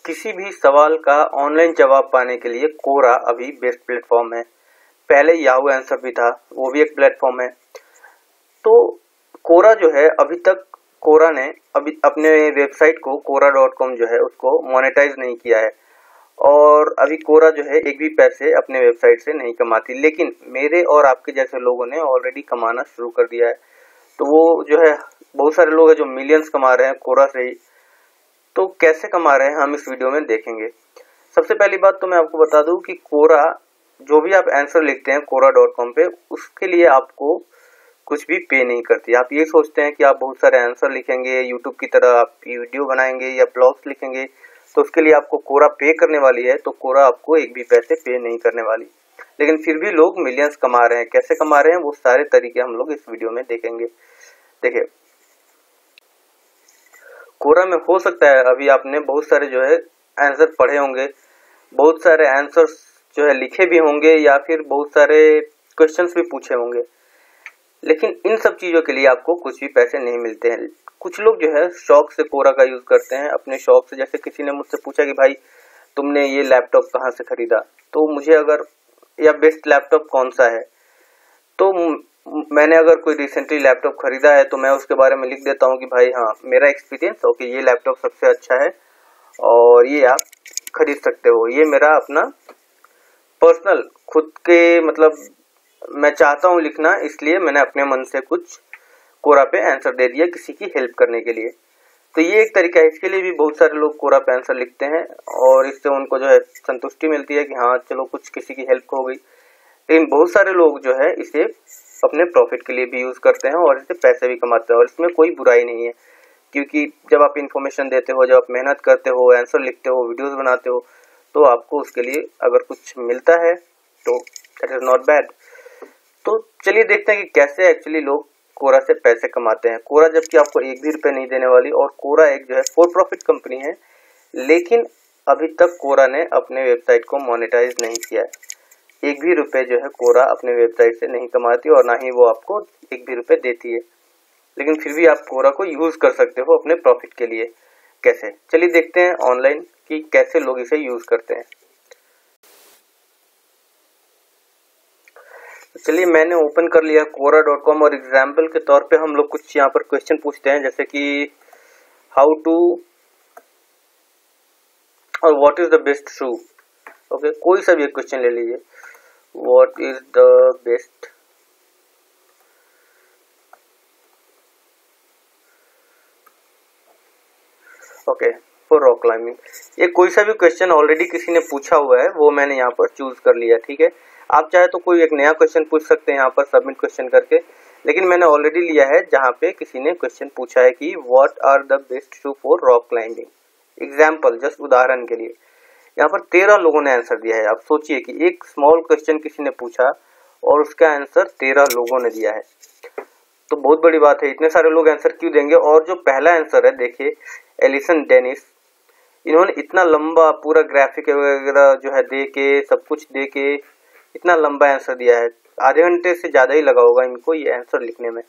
किसी भी सवाल का ऑनलाइन जवाब पाने के लिए कोरा अभी बेस्ट प्लेटफॉर्म है। पहले याहू आंसर भी था, वो भी एक प्लेटफॉर्म है। तो कोरा जो है, अभी तक कोरा ने अभी अपने वेबसाइट को quora.com जो है उसको मोनेटाइज नहीं किया है, और अभी कोरा जो है एक भी पैसे अपने वेबसाइट से नहीं कमाती। लेकिन मेरे और आपके जैसे लोगों ने ऑलरेडी कमाना शुरू कर दिया है। तो वो जो है, बहुत सारे लोग हैं जो मिलियंस कमा रहे हैं कोरा से ही। तो कैसे कमा रहे हैं हम इस वीडियो में देखेंगे। सबसे पहली बात तो मैं आपको बता दूं कि कोरा, जो भी आप आंसर लिखते हैं quora.com पे, उसके लिए आपको कुछ भी पे नहीं करती। आप ये सोचते हैं कि आप बहुत सारे आंसर लिखेंगे, यूट्यूब की तरह आप वीडियो बनाएंगे या ब्लॉग्स लिखेंगे तो उसके लिए आपको कोरा पे करने वाली है। तो कोरा आपको एक भी पैसे पे नहीं करने वाली, लेकिन फिर भी लोग मिलियंस कमा रहे हैं। कैसे कमा रहे हैं वो सारे तरीके हम लोग इस वीडियो में देखेंगे। देखिए, कोरा में हो सकता है अभी आपने बहुत सारे जो है आंसर पढ़े होंगे, बहुत सारे आंसर्स जो है लिखे भी होंगे, या फिर बहुत सारे क्वेश्चंस भी पूछे होंगे, लेकिन इन सब चीजों के लिए आपको कुछ भी पैसे नहीं मिलते हैं। कुछ लोग जो है शौक से कोरा का यूज करते हैं, अपने शौक से। जैसे किसी ने मुझसे पूछा कि भाई तुमने ये लैपटॉप कहाँ से खरीदा, तो मुझे अगर, या बेस्ट लैपटॉप कौन सा है, तो मैंने अगर कोई रिसेंटली लैपटॉप खरीदा है तो मैं उसके बारे में लिख देता हूँ कि भाई हाँ, मेरा एक्सपीरियंस, ओके, ये लैपटॉप सबसे अच्छा है और ये आप खरीद सकते हो। ये मेरा अपना पर्सनल खुद के, मतलब मैं चाहता हूँ लिखना, इसलिए मैंने अपने मन से कुछ कोरा पे आंसर दे दिया किसी की हेल्प करने के लिए। तो ये एक तरीका है। इसके लिए भी बहुत सारे लोग कोरा पे आंसर लिखते हैं और इससे उनको जो है संतुष्टि मिलती है कि हाँ चलो कुछ किसी की हेल्प हो गई। लेकिन बहुत सारे लोग जो है इसे अपने प्रॉफिट के लिए भी यूज करते हैं और इससे पैसे भी कमाते हैं, और इसमें कोई बुराई नहीं है। क्योंकि जब आप इन्फॉर्मेशन देते हो, जब आप मेहनत करते हो, आंसर लिखते हो, वीडियोस बनाते हो, तो आपको उसके लिए अगर कुछ मिलता है तो दैट इज नॉट बैड। तो चलिए देखते हैं कि कैसे एक्चुअली लोग कोरा से पैसे कमाते हैं। कोरा जबकि आपको एक भी रुपए नहीं देने वाली, और कोरा एक जो है फॉर प्रॉफिट कंपनी है, लेकिन अभी तक कोरा ने अपने वेबसाइट को मोनेटाइज नहीं किया है। एक भी रुपए जो है कोरा अपने वेबसाइट से नहीं कमाती, और ना ही वो आपको एक भी रुपए देती है। लेकिन फिर भी आप कोरा को यूज कर सकते हो अपने प्रॉफिट के लिए। कैसे, चलिए देखते हैं ऑनलाइन कि कैसे लोग इसे यूज करते हैं। चलिए, मैंने ओपन कर लिया quora.com, और एग्जाम्पल के तौर पे हम लोग कुछ यहाँ पर क्वेश्चन पूछते हैं, जैसे कि हाउ टू और what is the best shoe. Okay, कोई सा भी एक क्वेश्चन ले लीजिए। What is the best okay for rock climbing. ये कोई सा भी क्वेश्चन ऑलरेडी किसी ने पूछा हुआ है, वो मैंने यहाँ पर चूज कर लिया। ठीक है, आप चाहे तो कोई एक नया क्वेश्चन पूछ सकते हैं यहाँ पर सबमिट क्वेश्चन करके, लेकिन मैंने ऑलरेडी लिया है जहाँ पे किसी ने क्वेश्चन पूछा है कि what are the best shoe for rock climbing. Example, just उदाहरण के लिए, यहाँ पर 13 लोगों ने आंसर दिया है। आप सोचिए कि एक स्मॉल क्वेश्चन किसी ने पूछा और उसका आंसर 13 लोगों ने दिया है, तो बहुत बड़ी बात है। इतने सारे लोग आंसर क्यों देंगे। और जो पहला आंसर है, देखिए, एलिसन डेनिस, इन्होंने इतना लंबा पूरा ग्राफिक वगैरह जो है दे के, सब कुछ दे के इतना लंबा आंसर दिया है। आधे घंटे से ज्यादा ही लगा होगा इनको ये आंसर लिखने में।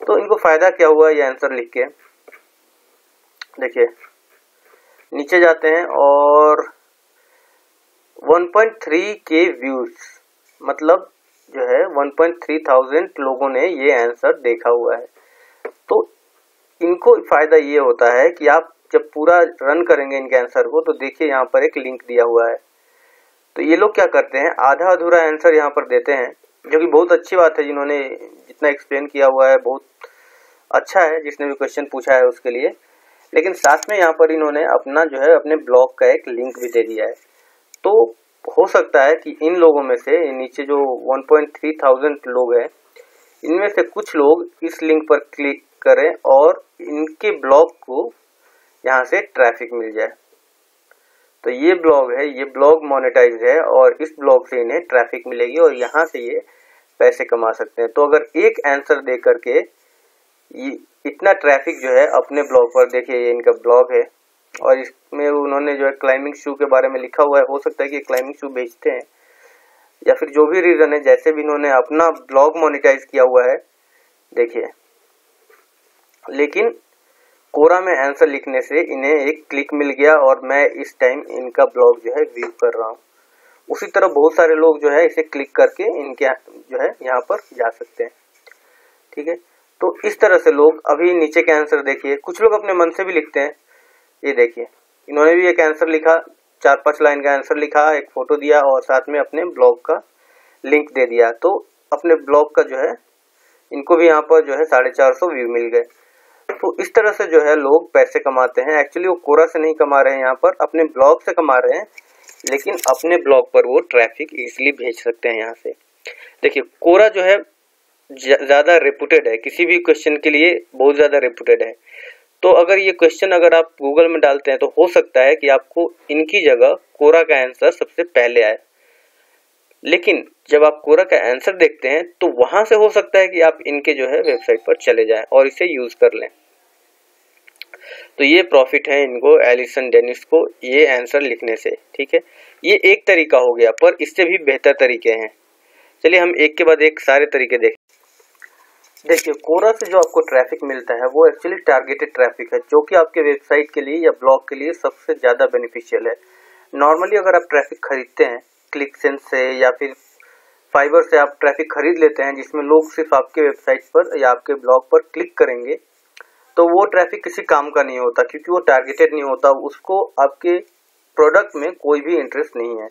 तो इनको फायदा क्या हुआ ये आंसर लिख के। देखिए, नीचे जाते हैं और 1.3 के व्यूज, मतलब जो है 1.3 थाउजेंड लोगों ने ये आंसर देखा हुआ है। तो इनको फायदा ये होता है कि आप जब पूरा रन करेंगे इनके आंसर को, तो देखिए यहाँ पर एक लिंक दिया हुआ है। तो ये लोग क्या करते हैं, आधा अधूरा आंसर यहाँ पर देते हैं, जो कि बहुत अच्छी बात है। जिन्होंने जितना एक्सप्लेन किया हुआ है बहुत अच्छा है, जिसने भी क्वेश्चन पूछा है उसके लिए। लेकिन साथ में यहाँ पर इन्होंने अपना जो है अपने ब्लॉग का एक लिंक भी दे दिया है। तो हो सकता है कि इन लोगों में से, नीचे जो 1.3 थाउजेंड लोग हैं, इनमें से कुछ लोग इस लिंक पर क्लिक करें और इनके ब्लॉग को यहाँ से ट्रैफिक मिल जाए। तो ये ब्लॉग है, ये ब्लॉग मोनेटाइज है, और इस ब्लॉग से इन्हें ट्रैफिक मिलेगी और यहाँ से ये पैसे कमा सकते हैं। तो अगर एक आंसर दे करके ये इतना ट्रैफिक जो है अपने ब्लॉग पर, देखिए ये इनका ब्लॉग है, और इसमें उन्होंने जो है क्लाइंबिंग शू के बारे में लिखा हुआ है। हो सकता है कि क्लाइंबिंग शू बेचते हैं, या फिर जो भी रीजन है, जैसे भी इन्होंने अपना ब्लॉग मोनेटाइज किया हुआ है, देखिए। लेकिन कोरा में आंसर लिखने से इन्हें एक क्लिक मिल गया और मैं इस टाइम इनका ब्लॉग जो है व्यू कर रहा हूँ। उसी तरह बहुत सारे लोग जो है इसे क्लिक करके इनके जो है यहाँ पर जा सकते हैं। ठीक है, तो इस तरह से लोग अभी नीचे के आंसर देखिए, कुछ लोग अपने मन से भी लिखते हैं। ये देखिए, इन्होंने भी एक आंसर लिखा, 4-5 लाइन का आंसर लिखा, एक फोटो दिया और साथ में अपने ब्लॉग का लिंक दे दिया। तो अपने ब्लॉग का जो है इनको भी यहाँ पर जो है 450 व्यू मिल गए। तो इस तरह से जो है लोग पैसे कमाते हैं। एक्चुअली वो कोरा से नहीं कमा रहे हैं, यहाँ पर अपने ब्लॉग से कमा रहे हैं, लेकिन अपने ब्लॉग पर वो ट्रैफिक इजीली भेज सकते हैं यहाँ से। देखिए, कोरा जो है ज्यादा रेपुटेड है, किसी भी क्वेश्चन के लिए बहुत ज्यादा रेपुटेड है। तो अगर ये क्वेश्चन अगर आप गूगल में डालते हैं तो हो सकता है कि आपको इनकी जगह कोरा का आंसर सबसे पहले आए, लेकिन जब आप कोरा का आंसर देखते हैं तो वहां से हो सकता है कि आप इनके जो है वेबसाइट पर चले जाएं और इसे यूज कर लें। तो ये प्रॉफिट है इनको, एलिसन डेनिस को, ये आंसर लिखने से। ठीक है, ये एक तरीका हो गया, पर इससे भी बेहतर तरीके हैं। चलिए हम एक के बाद एक सारे तरीके देखें। देखिए, कोरा से जो आपको ट्रैफिक मिलता है वो एक्चुअली टारगेटेड ट्रैफिक है, जो कि आपके वेबसाइट के लिए या ब्लॉग के लिए सबसे ज्यादा बेनिफिशियल है। नॉर्मली अगर आप ट्रैफिक खरीदते हैं क्लिकसेंस से या फिर फाइवर से आप ट्रैफिक खरीद लेते हैं, जिसमें लोग सिर्फ आपके वेबसाइट पर या आपके ब्लॉग पर क्लिक करेंगे, तो वो ट्रैफिक किसी काम का नहीं होता, क्योंकि वो टारगेटेड नहीं होता, उसको आपके प्रोडक्ट में कोई भी इंटरेस्ट नहीं है।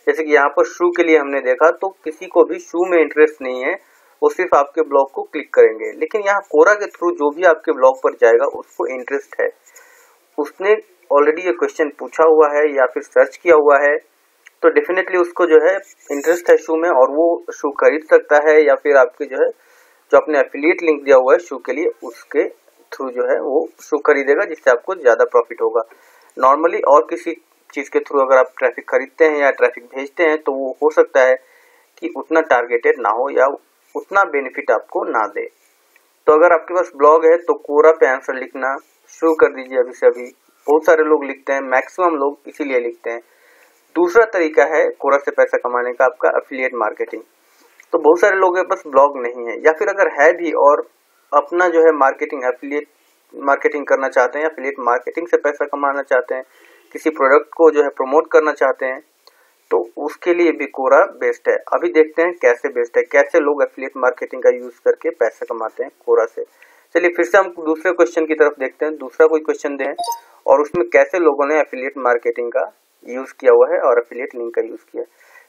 जैसे कि यहाँ पर शू के लिए हमने देखा, तो किसी को भी शू में इंटरेस्ट नहीं है, वो सिर्फ आपके ब्लॉग को क्लिक करेंगे। लेकिन यहाँ कोरा के थ्रू जो भी आपके ब्लॉग पर जाएगा उसको इंटरेस्ट है, उसने ऑलरेडी ये क्वेश्चन पूछा हुआ है या फिर सर्च किया हुआ है, तो डेफिनेटली उसको जो है इंटरेस्ट है शू में और वो शू खरीद सकता है, या फिर आपके जो है जो आपने एफिलिएट लिंक दिया हुआ है शू के लिए उसके थ्रू जो है वो शू खरीदेगा, जिससे आपको ज्यादा प्रॉफिट होगा। नॉर्मली और किसी चीज के थ्रू अगर आप ट्रैफिक खरीदते हैं या ट्रैफिक भेजते हैं तो वो हो सकता है कि उतना टारगेटेड ना हो या उतना बेनिफिट आपको ना दे। तो अगर आपके पास ब्लॉग है तो कोरा पे आंसर लिखना शुरू कर दीजिए अभी से अभी। बहुत सारे लोग लिखते हैं, मैक्सिमम लोग इसीलिए लिखते हैं। दूसरा तरीका है कोरा से पैसा कमाने का, आपका एफिलिएट मार्केटिंग। तो बहुत सारे लोगों के पास ब्लॉग नहीं है, या फिर अगर है भी और अपना जो है मार्केटिंग एफिलिएट मार्केटिंग करना चाहते हैं, एफिलिएट मार्केटिंग से पैसा कमाना चाहते हैं, किसी प्रोडक्ट को जो है प्रमोट करना चाहते हैं, तो उसके लिए भी कोरा बेस्ट है। अभी देखते हैं कैसे बेस्ट है, कैसे लोग एफिलिएट मार्केटिंग का यूज करके पैसा कमाते हैं कोरा से। चलिए फिर से हम दूसरे क्वेश्चन की तरफ देखते हैं, दूसरा कोई क्वेश्चन दें और उसमें कैसे लोगों ने एफिलिएट मार्केटिंग का यूज किया हुआ है और एफिलिएट लिंक का यूज किया।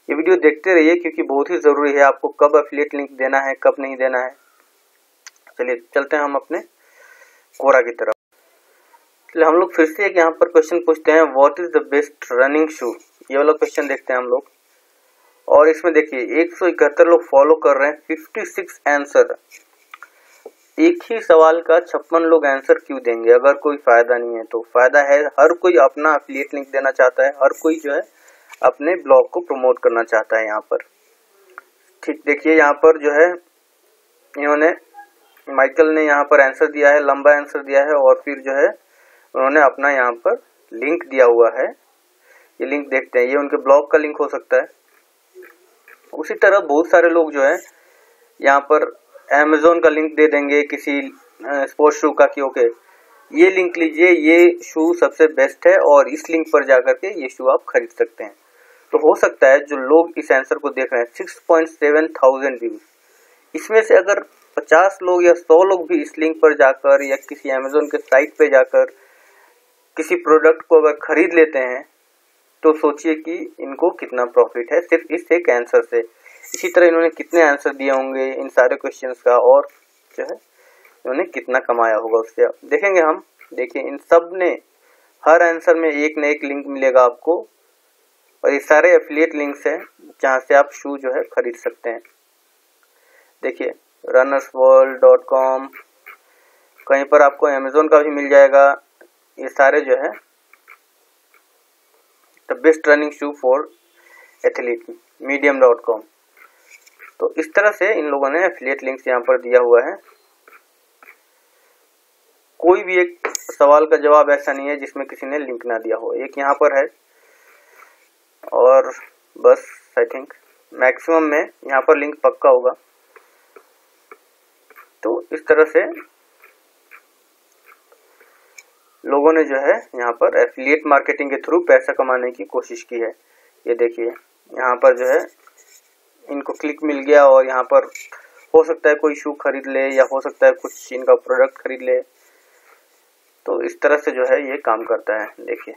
ये वीडियो देखते रहिए क्योंकि बहुत ही जरूरी है आपको कब एफिलिएट लिंक देना है, कब नहीं देना है। चलिए चलते हैं हम अपने कोरा की तरफ। चलिए हम लोग फिर से एक यहाँ पर क्वेश्चन पूछते हैं, what is the best running shoe. ये वाला क्वेश्चन देखते हैं हम लोग, और इसमें देखिए 171 लोग फॉलो कर रहे हैं, 56 आंसर। एक ही सवाल का 56 लोग आंसर क्यों देंगे अगर कोई फायदा नहीं है। तो फायदा है, हर कोई अपना एफिलिएट लिंक देना चाहता है, हर कोई जो है अपने ब्लॉग को प्रमोट करना चाहता है यहाँ पर। ठीक देखिए यहाँ पर जो है इन्होंने माइकल ने यहाँ पर आंसर दिया है, लंबा आंसर दिया है, और फिर जो है उन्होंने अपना यहाँ पर लिंक दिया हुआ है। ये लिंक देखते हैं, ये उनके ब्लॉग का लिंक हो सकता है। उसी तरह बहुत सारे लोग जो है यहाँ पर अमेज़न का लिंक दे देंगे किसी स्पोर्ट्स शू का कि ओके ये लिंक लीजिए, ये शू सबसे बेस्ट है और इस लिंक पर जाकर के ये शू आप खरीद सकते हैं। तो हो सकता है जो लोग इस आंसर को देख रहे हैं 6.7 थाउजेंड व्यूज, इसमें से अगर 50 लोग या 100 लोग भी इस लिंक पर जाकर या किसी अमेज़न के साइट पे जाकर किसी प्रोडक्ट को अगर खरीद लेते हैं तो सोचिए कि इनको कितना प्रॉफिट है सिर्फ इस एक आंसर से। इसी तरह इन्होंने कितने आंसर दिए होंगे इन सारे क्वेश्चंस का, और जो है इन्होंने कितना कमाया होगा उससे आप देखेंगे हम। देखिए इन सब ने हर आंसर में एक न एक लिंक मिलेगा आपको, और ये सारे एफिलिएट लिंक्स हैं जहां से आप शू जो है खरीद सकते हैं। देखिए runnersworld.com, कहीं पर आपको अमेज़न का भी मिल जाएगा। ये सारे जो है the best running shoe for athlete, medium.com। तो इस तरह से इन लोगों ने एफिलिएट लिंक्स यहाँ पर दिया हुआ है। कोई भी एक सवाल का जवाब ऐसा नहीं है जिसमें किसी ने लिंक ना दिया हो। एक यहाँ पर है और बस आई थिंक मैक्सिमम में यहाँ पर लिंक पक्का होगा। तो इस तरह से लोगों ने जो है यहाँ पर एफिलिएट मार्केटिंग के थ्रू पैसा कमाने की कोशिश की है। ये देखिए यहाँ पर जो है इनको क्लिक मिल गया और यहाँ पर हो सकता है कोई शू खरीद ले या हो सकता है कुछ इनका प्रोडक्ट खरीद ले। तो इस तरह से जो है ये काम करता है। देखिए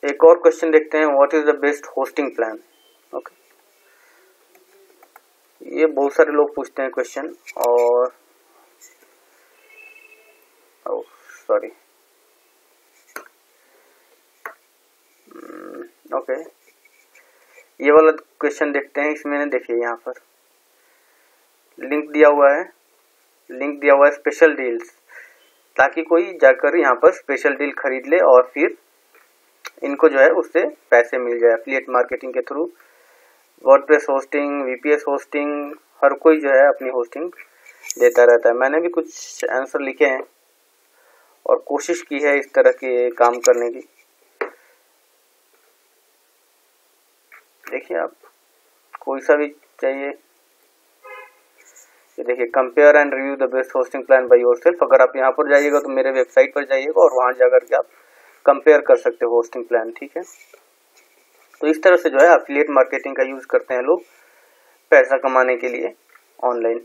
एक और क्वेश्चन देखते हैं, what is the best hosting plan. Okay, ये बहुत सारे लोग पूछते हैं क्वेश्चन। और सॉरी ओके, ये वाला क्वेश्चन देखते हैं। इसमें देखिए यहाँ पर लिंक दिया हुआ है स्पेशल डील्स, ताकि कोई जाकर यहाँ पर स्पेशल डील खरीद ले और फिर इनको जो है उससे पैसे मिल जाए एफिलिएट मार्केटिंग के through. WordPress hosting, VPS hosting, हर कोई जो है अपनी होस्टिंग देता रहता है। मैंने भी कुछ आंसर लिखे हैं और कोशिश की है इस तरह के काम करने की। देखिए आप कोई सा भी चाहिए, ये देखिए compare and review the best hosting plan by yourself. अगर आप यहाँ पर जाइएगा तो मेरे वेबसाइट पर जाइएगा और वहां जाकर के आप कंपेयर कर सकते हो होस्टिंग प्लान, ठीक है। तो इस तरह से जो है एफिलिएट मार्केटिंग का यूज करते हैं लोग पैसा कमाने के लिए ऑनलाइन।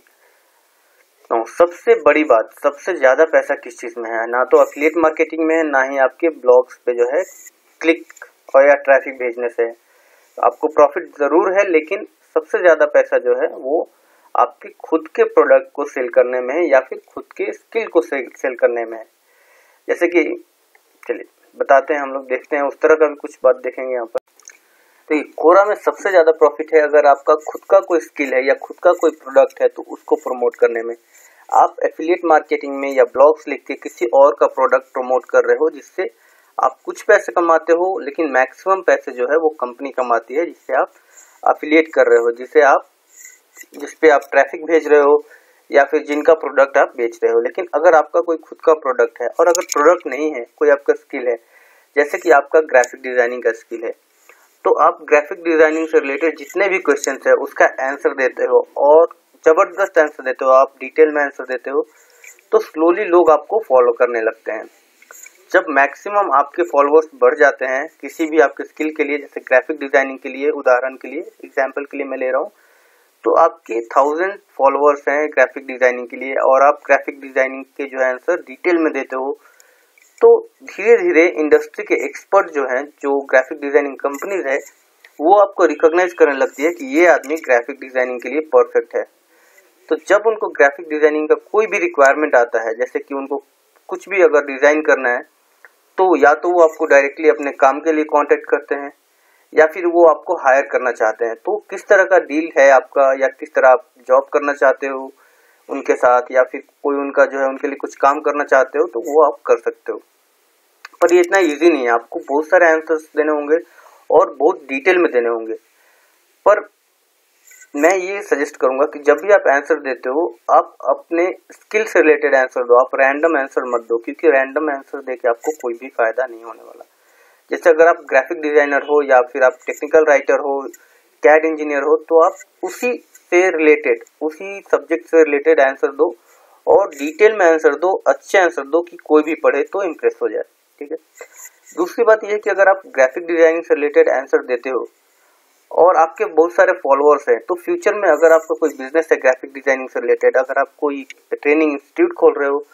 तो सबसे बड़ी बात, सबसे ज्यादा पैसा किस चीज में है? ना तो एफिलिएट मार्केटिंग में है, ना ही आपके ब्लॉग्स पे जो है क्लिक और या ट्रैफिक भेजने से है। तो आपको प्रॉफिट जरूर है, लेकिन सबसे ज्यादा पैसा जो है वो आपके खुद के प्रोडक्ट को सेल करने में है या फिर खुद के स्किल को सेल करने में है। जैसे कि चलिए बताते हैं, हम लोग देखते हैं, उस तरह का भी कुछ बात देखेंगे यहाँ पर। तो ये कोरा में सबसे ज्यादा प्रॉफिट है अगर आपका खुद का कोई स्किल है या खुद का कोई प्रोडक्ट है तो उसको प्रमोट करने में। आप एफिलिएट मार्केटिंग में या ब्लॉग्स लिख के किसी और का प्रोडक्ट प्रमोट कर रहे हो, जिससे आप कुछ पैसे कमाते हो, लेकिन मैक्सिमम पैसे जो है वो कंपनी कमाती है जिससे आप एफिलिएट कर रहे हो, जिस पे आप ट्रैफिक भेज रहे हो या फिर जिनका प्रोडक्ट आप बेच रहे हो। लेकिन अगर आपका कोई खुद का प्रोडक्ट है और अगर प्रोडक्ट नहीं है, कोई आपका स्किल है, जैसे कि आपका ग्राफिक डिजाइनिंग का स्किल है, तो आप ग्राफिक डिजाइनिंग से रिलेटेड जितने भी क्वेश्चंस है उसका आंसर देते हो और जबरदस्त आंसर देते हो, आप डिटेल में आंसर देते हो, तो स्लोली लोग आपको फॉलो करने लगते हैं। जब मैक्सिमम आपके फॉलोअर्स बढ़ जाते हैं किसी भी आपके स्किल के लिए, जैसे ग्राफिक डिजाइनिंग के लिए, उदाहरण के लिए, एग्जाम्पल के लिए मैं ले रहा हूँ, तो आपके 1000 फॉलोअर्स हैं ग्राफिक डिजाइनिंग के लिए और आप ग्राफिक डिजाइनिंग के जो आंसर डिटेल में देते हो, तो धीरे धीरे इंडस्ट्री के एक्सपर्ट जो हैं, जो ग्राफिक डिजाइनिंग कंपनीज है, वो आपको रिकॉग्नाइज करने लगती है कि ये आदमी ग्राफिक डिजाइनिंग के लिए परफेक्ट है। तो जब उनको ग्राफिक डिजाइनिंग का कोई भी रिक्वायरमेंट आता है, जैसे कि उनको कुछ भी अगर डिजाइन करना है, तो या तो वो आपको डायरेक्टली अपने काम के लिए कांटेक्ट करते हैं या फिर वो आपको हायर करना चाहते हैं। तो किस तरह का डील है आपका, या किस तरह आप जॉब करना चाहते हो उनके साथ, या फिर कोई उनका जो है उनके लिए कुछ काम करना चाहते हो, तो वो आप कर सकते हो। पर ये इतना इजी नहीं है, आपको बहुत सारे आंसर्स देने होंगे और बहुत डिटेल में देने होंगे। पर मैं ये सजेस्ट करूंगा कि जब भी आप आंसर देते हो, आप अपने स्किल से रिलेटेड आंसर दो, आप रैंडम आंसर मत दो, क्योंकि रैंडम आंसर देके आपको कोई भी फायदा नहीं होने वाला। जैसे अगर आप ग्राफिक डिजाइनर हो या फिर आप टेक्निकल राइटर हो, कैड इंजीनियर हो, तो आप उसी से रिलेटेड, उसी सब्जेक्ट से रिलेटेड आंसर दो और डिटेल में आंसर दो, अच्छे आंसर दो कि कोई भी पढ़े तो इम्प्रेस हो जाए, ठीक है। दूसरी बात यह है कि अगर आप ग्राफिक डिजाइनिंग से रिलेटेड आंसर देते हो और आपके बहुत सारे फॉलोअर्स हैं, तो फ्यूचर में अगर आपका कोई बिजनेस है ग्राफिक डिजाइनिंग से रिलेटेड, अगर आप कोई ट्रेनिंग इंस्टीट्यूट खोल रहे हो,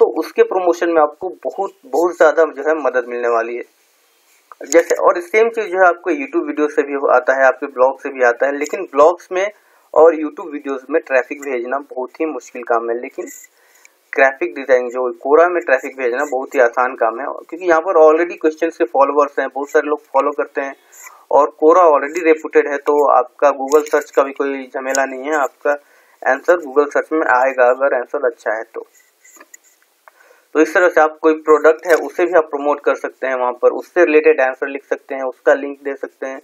तो उसके प्रमोशन में आपको बहुत ज्यादा जो है मदद मिलने वाली है। जैसे और सेम चीज जो है आपको यूट्यूब वीडियो से भी आता है, आपके ब्लॉग से भी आता है, लेकिन ब्लॉग्स में और यूट्यूब वीडियोस में ट्रैफिक भेजना बहुत ही मुश्किल काम है, लेकिन ग्राफिक डिजाइनिंग जो कोरा में ट्रैफिक भेजना बहुत ही आसान काम है, क्योंकि यहाँ पर ऑलरेडी क्वेश्चन के फॉलोअर्स हैं, बहुत सारे लोग फॉलो करते हैं और कोरा ऑलरेडी रेपुटेड है, तो आपका गूगल सर्च का भी कोई झमेला नहीं है, आपका आंसर गूगल सर्च में आएगा अगर आंसर अच्छा है तो। इस तरह से आप कोई प्रोडक्ट है उसे भी आप प्रमोट कर सकते हैं, वहां पर उससे रिलेटेड आंसर लिख सकते हैं, उसका लिंक दे सकते हैं।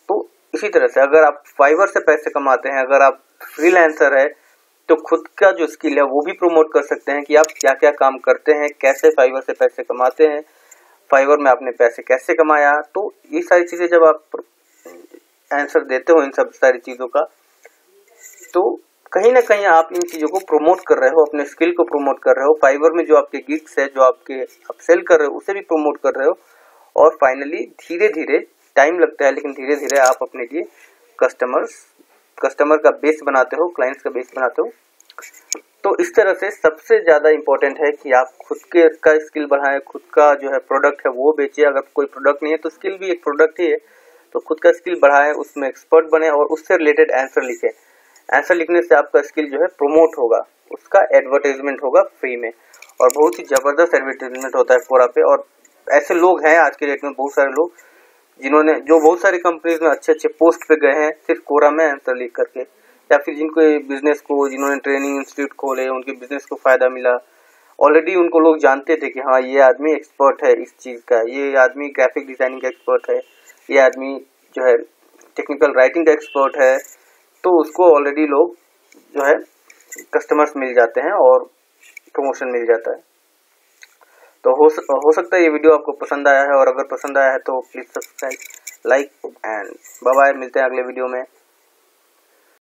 तो इसी तरह से अगर आप फाइवर से पैसे कमाते हैं, अगर आप फ्रीलांसर है, तो खुद का जो स्किल है वो भी प्रमोट कर सकते हैं कि आप क्या क्या काम करते हैं, कैसे फाइवर से पैसे कमाते हैं, फाइवर में आपने पैसे कैसे कमाया। तो ये सारी चीजें जब आप आंसर देते हो इन सब सारी चीजों का, तो कहीं ना कहीं आप इन चीज़ों को प्रमोट कर रहे हो, अपने स्किल को प्रमोट कर रहे हो, फाइवर में जो आपके गिग्स है, जो आपके आप सेल कर रहे हो, उसे भी प्रमोट कर रहे हो। और फाइनली धीरे धीरे, टाइम लगता है लेकिन धीरे धीरे आप अपने लिए कस्टमर का बेस बनाते हो, क्लाइंट्स का बेस बनाते हो। तो इस तरह से सबसे ज़्यादा इम्पोर्टेंट है कि आप खुद के का स्किल बढ़ाएं, खुद का जो है प्रोडक्ट है वो बेचें। अगर कोई प्रोडक्ट नहीं है तो स्किल भी एक प्रोडक्ट ही है, तो खुद का स्किल बढ़ाएं, उसमें एक्सपर्ट बने और उससे रिलेटेड आंसर लिखें। आंसर लिखने से आपका स्किल जो है प्रमोट होगा, उसका एडवर्टाइजमेंट होगा फ्री में, और बहुत ही जबरदस्त एडवर्टाइजमेंट होता है कोरा पे। और ऐसे लोग हैं आज के डेट में, बहुत सारे लोग जिन्होंने जो बहुत सारी कंपनीज में अच्छे अच्छे पोस्ट पे गए हैं सिर्फ कोरा में आंसर लिख करके, या फिर जिनको बिजनेस को, जिन्होंने ट्रेनिंग इंस्टीट्यूट खोले, उनके बिजनेस को फायदा मिला, ऑलरेडी उनको लोग जानते थे कि हाँ ये आदमी एक्सपर्ट है इस चीज का, ये आदमी ग्राफिक डिजाइनिंग का एक्सपर्ट है, ये आदमी जो है टेक्निकल राइटिंग का एक्सपर्ट है, तो उसको ऑलरेडी लोग जो है कस्टमर्स मिल जाते हैं और प्रमोशन मिल जाता है। तो हो सकता है ये वीडियो आपको पसंद आया है, और अगर पसंद आया है तो please subscribe, like and bye bye. मिलते हैं अगले वीडियो में।